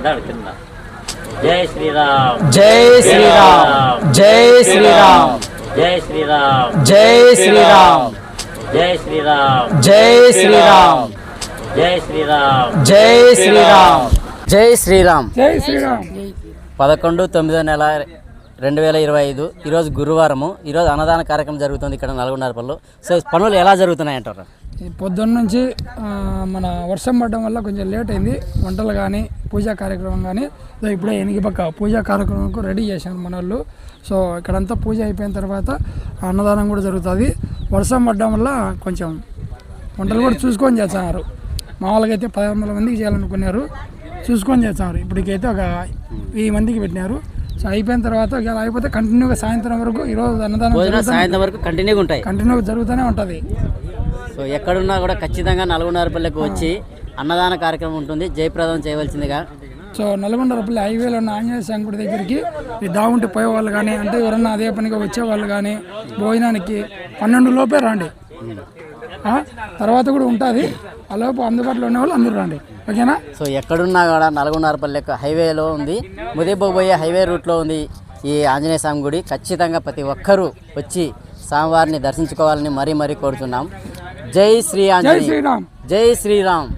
జై శ్రీరామ్ జై శ్రీరామ్ జై శ్రీరామ్ జై శ్రీరామ్ జై శ్రీరామ్ జై శ్రీరామ్ జై శ్రీరామ్ జై శ్రీరామ్ జై శ్రీరామ్ జై శ్రీరామ్ జై శ్రీరామ్ 11/9/2025 ఈరోజు గురువారము. ఈరోజు అన్నదాన కార్యక్రమం జరుగుతుంది ఇక్కడ నల్గొండపల్లిలో. సో పనులు ఎలా జరుగుతున్నాయి అంటారు? పొద్దున్న నుంచి మన వర్షం పడడం వల్ల కొంచెం లేట్ అయింది. వంటలు కానీ పూజా కార్యక్రమం కానీ ఇప్పుడే ఎనిగి పక్క పూజా కార్యక్రమంకు రెడీ చేశాను మన వాళ్ళు. సో ఇక్కడంతా పూజ అయిపోయిన తర్వాత అన్నదానం కూడా జరుగుతుంది. వర్షం పడడం వల్ల కొంచెం వంటలు కూడా చూసుకొని చేస్తున్నారు. మామూలుగా అయితే 1100 మందికి చేయాలనుకున్నారు, చూసుకొని చేస్తున్నారు. ఇప్పటికైతే ఒక 1000 మందికి పెట్టినారు. సో అయిపోయిన తర్వాత ఇలా అయిపోతే కంటిన్యూగా సాయంత్రం వరకు ఈరోజు అన్నదానం సాయంత్రం వరకు కంటిన్యూగా జరుగుతూనే ఉంటుంది. సో ఎక్కడున్నా కూడా ఖచ్చితంగా నల్గొండపల్లికి వచ్చి అన్నదాన కార్యక్రమం ఉంటుంది, జయప్రదం చేయవలసిందిగా. సో నల్గొండపల్లి హైవేలో ఉన్న ఆంజనేయ స్వామి గుడి దగ్గరికి ఈ దావుంటి పోయే వాళ్ళు కానీ, అంటే ఎవరన్నా అదే పనిగా వచ్చేవాళ్ళు కానీ భోజనానికి 12 లోపే రండి. తర్వాత కూడా ఉంటుంది, ఆ లోపు అందుబాటులో ఉన్న వాళ్ళు అందరూ రండి, ఓకేనా? సో ఎక్కడున్నా కూడా నల్గొండపల్లి హైవేలో ఉంది, ముదిపోయే హైవే రూట్లో ఉంది ఈ ఆంజనేయ స్వామి గుడి. ఖచ్చితంగా ప్రతి ఒక్కరూ వచ్చి స్వామివారిని దర్శించుకోవాలని మరీ కోరుతున్నాం. జై శ్రీ ఆంజనేయ, శ్రీరామ్, జై శ్రీరామ్.